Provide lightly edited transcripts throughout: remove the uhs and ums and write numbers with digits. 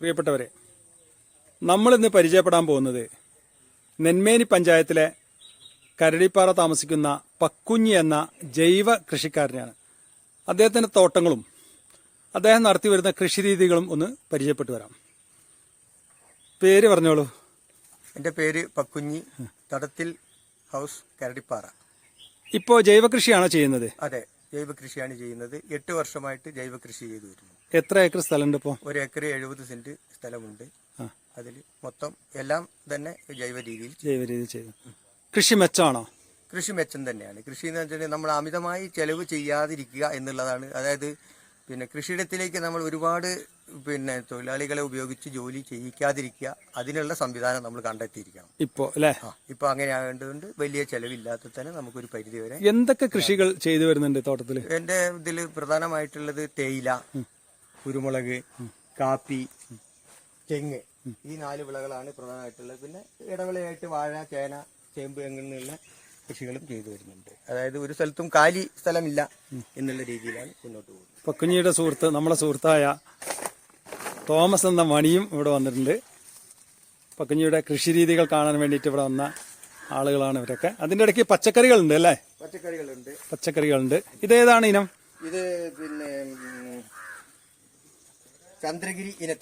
പ്രിയപ്പെട്ടവരെ, നമ്മളിന്ന് പരിചയപ്പെടാൻ പോകുന്നത് നെന്മേനി പഞ്ചായത്തിലെ കരടിപ്പാറ താമസിക്കുന്ന പക്കുഞ്ഞി എന്ന ജൈവ കൃഷിക്കാരനെയാണ്. അദ്ദേഹത്തിന്റെ തോട്ടങ്ങളും അദ്ദേഹം നടത്തി വരുന്ന കൃഷിരീതികളും ഒന്ന് പരിചയപ്പെട്ടു വരാം. പേര് പറഞ്ഞോളൂ. എൻ്റെ പേര് പക്കുഞ്ഞി, തടത്തിൽ ഹൗസ്, കരടിപ്പാറ. ഇപ്പോൾ ജൈവ കൃഷിയാണോ ചെയ്യുന്നത്? അതെ, ജൈവ കൃഷിയാണ് ചെയ്യുന്നത്. 8 വർഷമായിട്ട് ജൈവ കൃഷി ചെയ്തു വരുന്നു. എത്ര ഏക്കർ സ്ഥലമുണ്ട്? ഇപ്പോൾ 1 ഏക്കർ 70 സെന്റ് സ്ഥലമുണ്ട്. അതിൽ മൊത്തം എല്ലാം തന്നെ ജൈവ രീതിയിൽ ചെയ്തു. കൃഷി മെച്ചമാണോ? കൃഷി മെച്ചം തന്നെയാണ്. കൃഷി എന്ന് വെച്ചാൽ നമ്മൾ അമിതമായി ചെലവ് ചെയ്യാതിരിക്കുക എന്നുള്ളതാണ്. അതായത് കൃഷിയിടത്തിലേക്ക് നമ്മൾ ഒരുപാട് തൊഴിലാളികളെ ഉപയോഗിച്ച് ജോലി ചെയ്യിക്കാതിരിക്കുക, അതിനുള്ള സംവിധാനം നമ്മൾ കണ്ടെത്തിയിരിക്കണം ഇപ്പോൾ അല്ലേ. ഇപ്പൊ അങ്ങനെ ആയതുകൊണ്ട് വലിയ ചെലവില്ലാത്ത തന്നെ നമുക്കൊരു പരിധി വരെ. എന്തൊക്കെ കൃഷികൾ ചെയ്തു വരുന്നുണ്ട് തോട്ടത്തിൽ? എന്റെ ഇതിൽ പ്രധാനമായിട്ടുള്ളത് തേയില, കുരുമുളക്, കാപ്പി, തെങ്ങ്, ഈ 4 വിളകളാണ് പ്രധാനമായിട്ടുള്ളത്. പിന്നെ ഇടവിളയായിട്ട് വാഴ, ചേന, ചേമ്പ് അങ്ങനെയുള്ള കൃഷികളും ചെയ്തു വരുന്നുണ്ട്. അതായത് ഒരു സ്ഥലത്തും കാലി സ്ഥലമില്ല എന്നുള്ള രീതിയിലാണ് മുന്നോട്ട് പോകുന്നത്. പക്കുഞ്ഞിയുടെ സുഹൃത്ത്, നമ്മളെ സുഹൃത്തായ തോമസ് എന്ന മണിയും ഇവിടെ വന്നിട്ടുണ്ട്. പക്കുഞ്ഞിയുടെ കൃഷിരീതികൾ കാണാൻ വേണ്ടിയിട്ട് ഇവിടെ വന്ന ആളുകളാണ് ഇവരൊക്കെ. അതിന്റെ ഇടയ്ക്ക് പച്ചക്കറികളുണ്ട് അല്ലേ? പച്ചക്കറികളുണ്ട്. ഇതേതാണ് ഇനം? ഇത്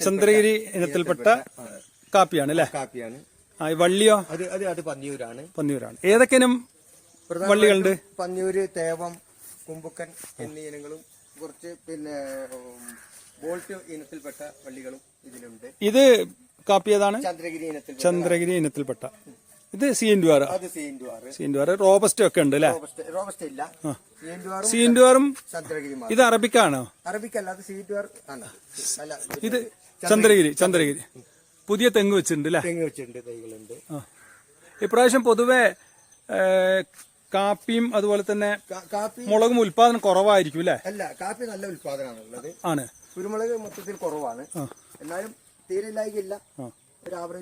ചന്ദ്രഗിരി ഇനത്തിൽപ്പെട്ട കാപ്പിയാണ് അല്ലേ? കാപ്പിയാണ്. വള്ളിയോ? അത് പന്നിയൂരാണ്. ഏതൊക്കെ ഇനം വള്ളികളുണ്ട്? പന്നിയൂര്, തേവം, കുമ്പുക്കൻ എന്നീ ഇനങ്ങളും കുറച്ച് ബോൾട്ട് ഇനത്തിൽപ്പെട്ട വള്ളികളും ഇതിലുണ്ട്. ഇത് കാപ്പി ഏതാണ്? ചന്ദ്രഗിരി ഇനത്തിൽപ്പെട്ട. ഇത് സീൻഡുവാറ്, റോബസ്റ്റ് ഒക്കെ ഉണ്ട് അല്ലേ? റോബസ്റ്റ് ഇല്ല, സീൻഡുവാറും. ഇത് അറബിക്കാണോ? അറബിക്കല്ല, അത് സീൻഡുവാർ ആണ്. ഇത് ചന്ദ്രഗിരി. പുതിയ തെങ്ങ് വെച്ചിട്ടുണ്ട് അല്ലേ? തെങ്ങ് വെച്ചിട്ടുണ്ട്, തൈകളുണ്ട്. ഇപ്രാവശ്യം പൊതുവെ കാപ്പിയും അതുപോലെ തന്നെ മുളകും ഉൽപാദനം കുറവായിരിക്കും അല്ലേ? അല്ല, കാപ്പി നല്ല ഉൽപാദനമാണുള്ളത്. ആണ്. കുരുമുളക് മൊത്തത്തിൽ കുറവാണ്, എന്നാലും തീരെ ഇല്ലായില്ല.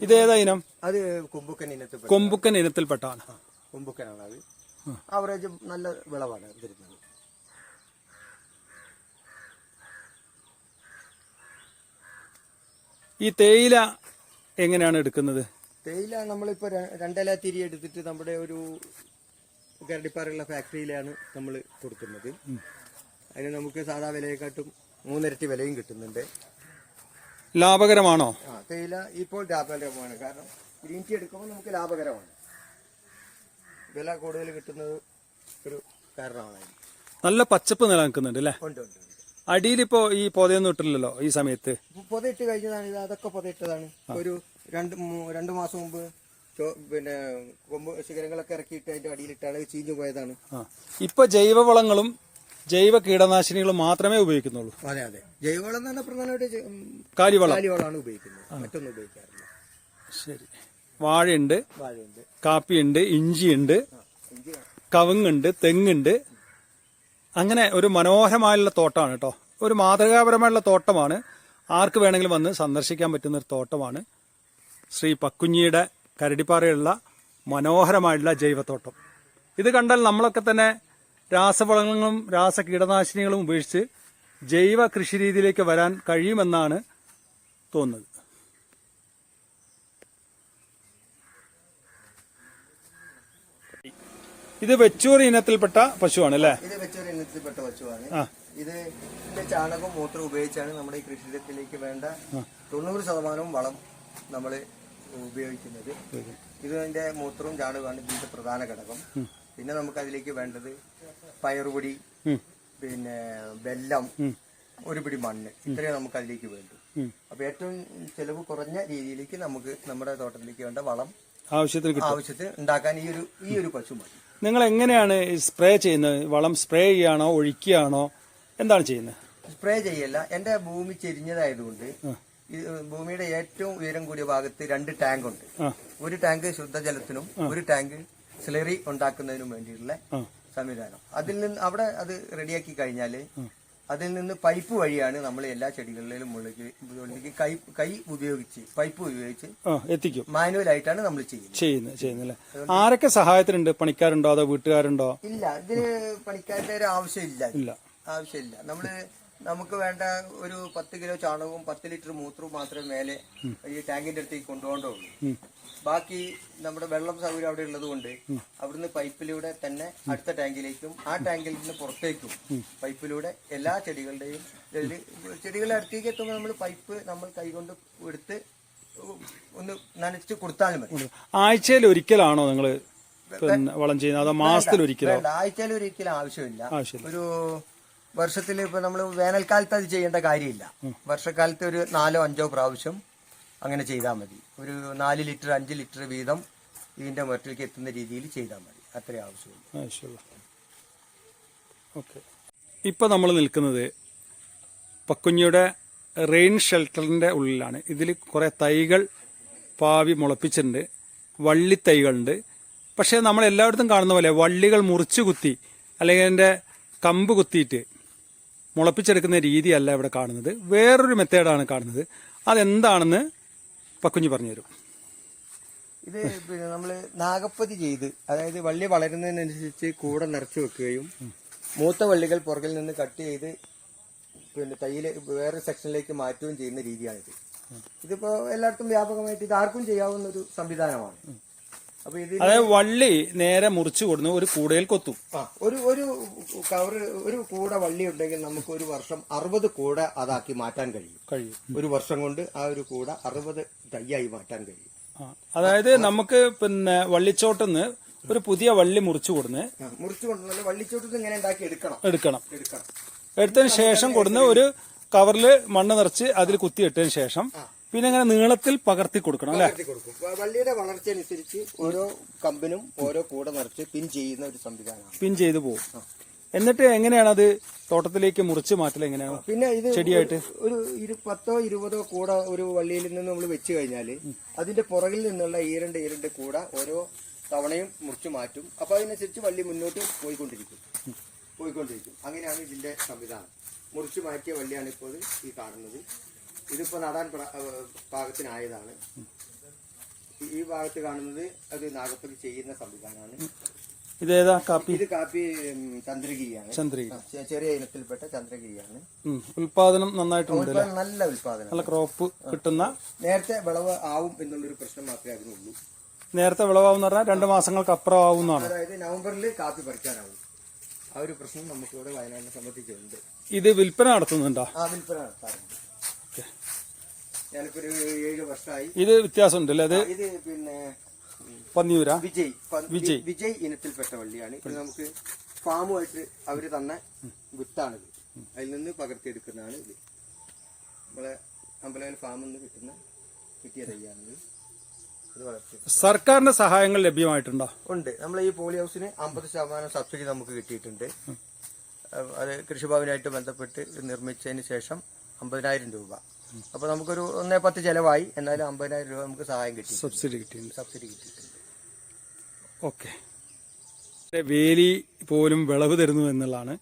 ഇതേതാ ഇനം? അത് കൊമ്പുക്കൻ ഇനത്തിൽപ്പെട്ടാണ്. കൊമ്പുക്കനാണ് അത്. ആവറേജ് നല്ല വിളവാണ് വരുന്നത്. ഈ തേയില എങ്ങനെയാണ് എടുക്കുന്നത്? തേയില നമ്മളിപ്പോ 2 ഇല തിരി എടുത്തിട്ട് നമ്മുടെ ഒരു കരടിപ്പാറയുള്ള ഫാക്ടറിയിലാണ് നമ്മൾ കൊടുക്കുന്നത്. അതിന് നമുക്ക് സാധാ വിലയെക്കാട്ടും 3 ഇരട്ടി വിലയും കിട്ടുന്നുണ്ട്. ലാഭകരമാണോ? തേയില ഇപ്പോൾ ലാഭകരമാണ്. കാരണം ഗ്രീൻ ടീ എടുക്കുമ്പോൾ നമുക്ക് ലാഭകരമാണ്. വില കൂടുതൽ കിട്ടുന്നത് ഒരു കാരണമാണ്. നല്ല പച്ചപ്പ് നിലനിൽക്കുന്നുണ്ട് അല്ലേ? ഉണ്ട്. അടിയിലിപ്പോ ഈ പൊതയൊന്നും ഇട്ടില്ലല്ലോ ഈ സമയത്ത്? പൊതയിട്ട് കഴിഞ്ഞതാണ്. ഇത് അതൊക്കെ പൊതയിട്ടതാണ്. ഒരു 2 മാസം മുമ്പ് കൊമ്പ് ശിഖരങ്ങളൊക്കെ ഇറക്കിയിട്ട് അതിന്റെ അടിയിലിട്ടാണ് ചീഞ്ഞു പോയതാണ്. ഇപ്പൊ ജൈവവളങ്ങളും ജൈവ കീടനാശിനികളും മാത്രമേ ഉപയോഗിക്കുന്നുള്ളൂ. അതെ. ജൈവവളം എന്ന് പറഞ്ഞാൽ പ്രധാനമായിട്ട് കാലിവളമാണ് ഉപയോഗിക്കുന്നത്, മറ്റൊന്നും ഉപയോഗിക്കാറില്ല. ശരി. വാഴയുണ്ട്, കാപ്പിയുണ്ട്, ഇഞ്ചിയുണ്ട്, കവുങ്ങുണ്ട്, തെങ്ങുണ്ട്. അങ്ങനെ ഒരു മനോഹരമായുള്ള തോട്ടമാണ് കേട്ടോ. ഒരു മാതൃകാപരമായുള്ള തോട്ടമാണ്. ആർക്ക് വേണമെങ്കിലും വന്ന് സന്ദർശിക്കാൻ പറ്റുന്ന ഒരു തോട്ടമാണ് ശ്രീ പക്കുഞ്ഞിയുടെ കരടിപ്പാറയുള്ള മനോഹരമായിട്ടുള്ള ജൈവത്തോട്ടം. ഇത് കണ്ടാൽ നമ്മളൊക്കെ തന്നെ രാസവളങ്ങളും രാസകീടനാശിനികളും ഉപേക്ഷിച്ച് ജൈവ കൃഷിരീതിയിലേക്ക് വരാൻ കഴിയുമെന്നാണ് തോന്നുന്നത്. ഇത് വെച്ചൂർ ഇനത്തിൽപ്പെട്ട പശുവാണ് അല്ലേ? ഇത് വെച്ചൂർ ഇനത്തിൽപ്പെട്ട പശുവാണ്. ഇതിന്റെ ചാണകവും മൂത്രം ഉപയോഗിച്ചാണ് നമ്മുടെ ഈ കൃഷിയിടത്തിലേക്ക് വേണ്ട 90% വളം നമ്മൾ ഉപയോഗിക്കുന്നത്. ഇതിന്റെ മൂത്രവും ചാണകമാണ് ഇതിന്റെ പ്രധാന ഘടകം. പിന്നെ നമുക്ക് അതിലേക്ക് വേണ്ടത് പയറുപൊടി, വെല്ലം, ഒരു പിടി മണ്ണ്, ഇത്രയും നമുക്ക് അതിലേക്ക് വേണ്ടു. അപ്പൊ ഏറ്റവും ചെലവ് കുറഞ്ഞ രീതിയിലേക്ക് നമുക്ക് നമ്മുടെ തോട്ടത്തിലേക്ക് വേണ്ട വളം ആവശ്യത്തിന് ഉണ്ടാക്കാൻ ഈ ഒരു പശു മതി. നിങ്ങൾ എങ്ങനെയാണ് സ്പ്രേ ചെയ്യുന്നത്? വളം സ്പ്രേ ചെയ്യാണോ ഒഴിക്കുകയാണോ, എന്താണ് ചെയ്യുന്നത്? സ്പ്രേ ചെയ്യല്ല. എന്റെ ഭൂമി ചെരിഞ്ഞതായതുകൊണ്ട് ഭൂമിയുടെ ഏറ്റവും ഉയരം കൂടിയ ഭാഗത്ത് 2 ടാങ്ക് ഉണ്ട്. ഒരു ടാങ്ക് ശുദ്ധജലത്തിനും ഒരു ടാങ്ക് സ്ലറി ഉണ്ടാക്കുന്നതിനും വേണ്ടിയിട്ടുള്ള സംവിധാനം. അതിൽ നിന്ന് അവിടെ അത് റെഡിയാക്കി കഴിഞ്ഞാല് അതിൽ നിന്ന് പൈപ്പ് വഴിയാണ് നമ്മൾ എല്ലാ ചെടികളിലും മുകളിലേക്ക് കൈ ഉപയോഗിച്ച് പൈപ്പ് ഉപയോഗിച്ച് എത്തിക്കും. മാനുവലായിട്ടാണ് നമ്മൾ ചെയ്യുന്നത്. ആരൊക്കെ സഹായത്തിനുണ്ട്? പണിക്കാരുണ്ടോ അതോ വീട്ടുകാരുണ്ടോ? ഇല്ല, ഇതിന് പണിക്കാരുടെ ഒരു ആവശ്യമില്ല. നമ്മള് നമുക്ക് വേണ്ട ഒരു 10 കിലോ ചാണകവും 10 ലിറ്റർ മൂത്രവും മാത്രമേ മേലെ ഈ ടാങ്കിന്റെ അടുത്തേക്ക് കൊണ്ടുപോകേണ്ടുള്ളൂ. ബാക്കി നമ്മുടെ വെള്ളം സൗകര്യം അവിടെ ഉള്ളത് കൊണ്ട് അവിടുന്ന് പൈപ്പിലൂടെ തന്നെ അടുത്ത ടാങ്കിലേക്കും ആ ടാങ്കിൽ നിന്ന് പുറത്തേക്കും പൈപ്പിലൂടെ എല്ലാ ചെടികളുടെയും ചെടികളുടെ അടുത്തേക്ക് എത്തുമ്പോൾ നമ്മൾ പൈപ്പ് നമ്മൾ കൈകൊണ്ട് എടുത്ത് ഒന്ന് നനച്ച് കൊടുത്താലും മതി. ആഴ്ചയിൽ ഒരിക്കലാണോ നിങ്ങൾ വളം ചെയ്യുന്നത്, അതോ മാസത്തിൽ ഒരിക്കലോ? ആഴ്ചയിൽ ഒരിക്കലും ആവശ്യമില്ല. ഒരു വർഷത്തിൽ ഇപ്പൊ നമ്മൾ വേനൽക്കാലത്ത് അത് ചെയ്യേണ്ട കാര്യമില്ല. വർഷക്കാലത്ത് ഒരു 4-5 പ്രാവശ്യം അങ്ങനെ ചെയ്താൽ മതി. ഒരു 4 ലിറ്റർ 5 ലിറ്റർ വീതം ഇതിന്റെ മരത്തിലേക്ക് എത്തുന്ന രീതിയിൽ ചെയ്താൽ മതി. അത്രേ ആവശ്യമുള്ളൂ. ഓക്കെ. ഇപ്പൊ നമ്മൾ നിൽക്കുന്നത് പക്കുഞ്ഞിയുടെ റെയിൻ ഷെൽട്ടറിന്റെ ഉള്ളിലാണ്. ഇതിൽ കുറെ തൈകൾ പാവി മുളപ്പിച്ചിട്ടുണ്ട്, വള്ളിത്തൈകളുണ്ട്. പക്ഷേ നമ്മൾ എല്ലായിടത്തും കാണുന്ന പോലെ വള്ളികൾ മുറിച്ചു കുത്തി അല്ലെങ്കിൽ അതിൻ്റെ കമ്പ് കുത്തിയിട്ട് മുളപ്പിച്ചെടുക്കുന്ന രീതിയല്ല ഇവിടെ കാണുന്നത്. വേറൊരു മെത്തേഡാണ് കാണുന്നത്. അതെന്താണെന്ന് പക്കുഞ്ഞി പറഞ്ഞു തരും. ഇത് പിന്നെ നമ്മള് നാഗപ്പതി ചെയ്ത്, അതായത് വള്ളി വളരുന്നതിനനുസരിച്ച് കൂടെ നിറച്ചു വെക്കുകയും മൂത്ത വള്ളികൾ പുറകിൽ നിന്ന് കട്ട് ചെയ്ത് പിന്നെ തൈയില് വേറെ സെക്ഷനിലേക്ക് മാറ്റുകയും ചെയ്യുന്ന രീതിയാണിത്. ഇതിപ്പോ എല്ലായിടത്തും വ്യാപകമായിട്ട് ഇത് ആർക്കും ചെയ്യാവുന്ന ഒരു സംവിധാനമാണ്. അപ്പൊ ഇത് അതായത് വള്ളി നേരെ മുറിച്ചു കൊടുന്ന് ഒരു കൂടയിൽ കൊത്തും. ഒരു കവർ ഒരു കൂട വള്ളി ഉണ്ടെങ്കിൽ നമുക്ക് ഒരു വർഷം 60 കൂട അതാക്കി മാറ്റാൻ കഴിയും. ഒരു വർഷം കൊണ്ട് ആ ഒരു കൂട 60 തൈയായി മാറ്റാൻ കഴിയും. അതായത് നമുക്ക് പിന്നെ വള്ളിച്ചോട്ടുന്ന് ഒരു പുതിയ വള്ളി മുറിച്ചു കൊടുന്ന് വള്ളിച്ചോട്ടത്ത് ഇങ്ങനെ ഉണ്ടാക്കി എടുക്കണം. എടുത്തതിന് ശേഷം കൊടുന്ന് ഒരു കവറില് മണ്ണ് നിറച്ച് അതിൽ കുത്തിയിട്ടതിന് ശേഷം പിന്നെ ഇങ്ങനെ നീളത്തിൽ പകർത്തി കൊടുക്കണം അല്ലെ? വള്ളിയുടെ വളർച്ച അനുസരിച്ച് ഓരോ കമ്പിനും ഓരോ കൂട നിറച്ച് പിൻ ചെയ്യുന്ന ഒരു സംവിധാനമാണ്. പിൻ ചെയ്തു പോകും. എന്നിട്ട് എങ്ങനെയാണ് അത് തോട്ടത്തിലേക്ക് മുറിച്ച് മാറ്റൽ? എങ്ങനെയാണ് പിന്നെ ഇത് ചെടിയായിട്ട് ഒരു 10-20 കൂട ഒരു വള്ളിയിൽ നിന്ന് നമ്മൾ വെച്ച് കഴിഞ്ഞാല് അതിന്റെ പുറകിൽ നിന്നുള്ള ഈരണ്ട് കൂട ഓരോ തവണയും മുറിച്ച് മാറ്റും. അപ്പൊ അതിനനുസരിച്ച് വള്ളി മുന്നോട്ട് പോയിക്കൊണ്ടിരിക്കും. അങ്ങനെയാണ് ഇതിന്റെ സംവിധാനം. മുറിച്ചു മാറ്റിയ വള്ളിയാണ് ഇപ്പോൾ ഈ കാണുന്നത്. ഇതിപ്പോ നടാൻ പാകത്തിനായതാണ്. ഈ ഭാഗത്ത് കാണുന്നത് അത് നാഗപ്പതി ചെയ്യുന്ന സംവിധാനമാണ്. ഇതേതാ കാപ്പി? ഇത് കാപ്പി ചന്ദ്രഗിരിയാണ്. ചെറിയ ഇനത്തിൽപ്പെട്ട ചന്ദ്രഗിരിയാണ്. ഉൽപാദനം നന്നായിട്ടുണ്ട്. നല്ല ഉൽപാദനം, നല്ല ക്രോപ്പ് കിട്ടുന്ന. നേരത്തെ വിളവ് ആവും എന്നുള്ളൊരു പ്രശ്നം മാത്രമേ അതിനുള്ളൂ. നേരത്തെ വിളവാകുന്ന പറഞ്ഞാൽ 2 മാസങ്ങൾക്ക് അപ്പുറം ആവുന്നതാണ്. അതായത് നവംബറിൽ കാപ്പി പറിക്കാനാവും. ആ ഒരു പ്രശ്നം നമുക്കിവിടെ വയനാടിനെ സംബന്ധിച്ചുണ്ട്. ഇത് വിൽപ്പന നടത്തുന്നുണ്ടോ? വിൽപ്പന നടത്താറുണ്ട്. ഞാനിപ്പോ ഒരു 7 വർഷമായി. ഇത് വ്യത്യാസമുണ്ട് അല്ലേ? അത് ഇത് പിന്നെ പന്നിയൂരാ വിജയ് ഇനത്തിൽപ്പെട്ട വള്ളിയാണ്. ഇത് നമുക്ക് ഫാമുമായിട്ട് അവര് തന്ന വിത്താണിത്. അതിൽ നിന്ന് പകർത്തിയെടുക്കുന്നതാണ് ഇത്. നമ്മളെ അമ്പലവയൽ ഫാമിൽ നിന്ന് കിട്ടിയ തൈയാണിത്. സർക്കാരിന്റെ സഹായങ്ങൾ ലഭ്യമായിട്ടുണ്ടോ? ഉണ്ട്. നമ്മൾ ഈ പോളി ഹൗസിന് 50% സബ്സിഡി നമുക്ക് കിട്ടിയിട്ടുണ്ട്. അത് കൃഷിഭവനായിട്ട് ബന്ധപ്പെട്ട് നിർമ്മിച്ചതിന് ശേഷം 50,000 രൂപ. അപ്പൊ നമുക്കൊരു 1.10 ചെലവായി. എന്നാലും 50,000 രൂപ നമുക്ക് സഹായം കിട്ടി, സബ്സിഡി കിട്ടിയിട്ടുണ്ട്. ഓക്കെ. വേലി പോലും വിളവ് തരുന്നു എന്നുള്ളതാണ്.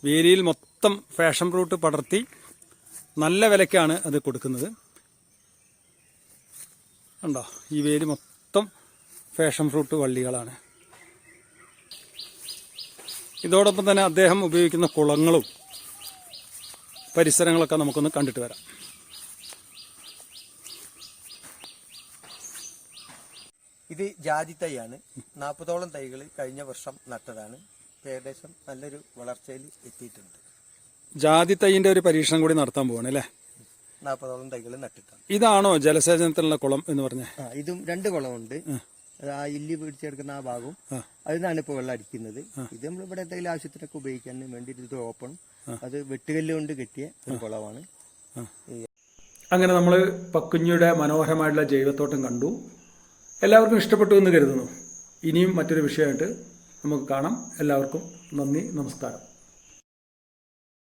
വേലിയിൽ മൊത്തം ഫാഷൻ ഫ്രൂട്ട് പടർത്തി നല്ല വിലക്കാണ് അത് കൊടുക്കുന്നത്. ഉണ്ടോ? ഈ വേലി മൊത്തം ഫാഷൻ ഫ്രൂട്ട് വള്ളികളാണ്. ഇതോടൊപ്പം തന്നെ അദ്ദേഹം ഉപയോഗിക്കുന്ന കുളങ്ങളും പരിസരങ്ങളൊക്കെ നമുക്കൊന്ന് കണ്ടിട്ട് വരാം. ഇത് ജാതി തൈയാണ്. 40ഓളം തൈകൾ കഴിഞ്ഞ വർഷം നട്ടതാണ്. ഏകദേശം നല്ലൊരു വളർച്ചയിൽ എത്തിയിട്ടുണ്ട്. ജാതി തൈന്റെ ഒരു പരീക്ഷണം കൂടി നടത്താൻ പോവാണ് അല്ലേ? 40ഓളം തൈകൾ നട്ടിട്ടാണ്. ഇതാണോ ജലസേചനത്തിനുള്ള കുളം എന്ന് പറഞ്ഞ? ഇതും 2 കുളമുണ്ട്. ആ ഇല്ലി പിടിച്ചെടുക്കുന്ന ആ ഭാഗവും അതിനാണ് ഇപ്പൊ വെള്ളം അടിക്കുന്നത്. ഇത് നമ്മൾ ഇവിടെ എന്തെങ്കിലും ആവശ്യത്തിനൊക്കെ ഉപയോഗിക്കാൻ വേണ്ടി ഇത് ഓപ്പൺ, അത് വെട്ടുകല്ല് കൊണ്ട് കെട്ടിയ ഒരു കുളമാണ്. അങ്ങനെ നമ്മൾ പക്കുഞ്ഞിയുടെ മനോഹരമായിട്ടുള്ള ജൈവത്തോട്ടം കണ്ടു. എല്ലാവർക്കും ഇഷ്ടപ്പെട്ടു എന്ന് കരുതുന്നു. ഇനിയും മറ്റൊരു വിഷയമായിട്ട് നമുക്ക് കാണാം. എല്ലാവർക്കും നന്ദി, നമസ്കാരം.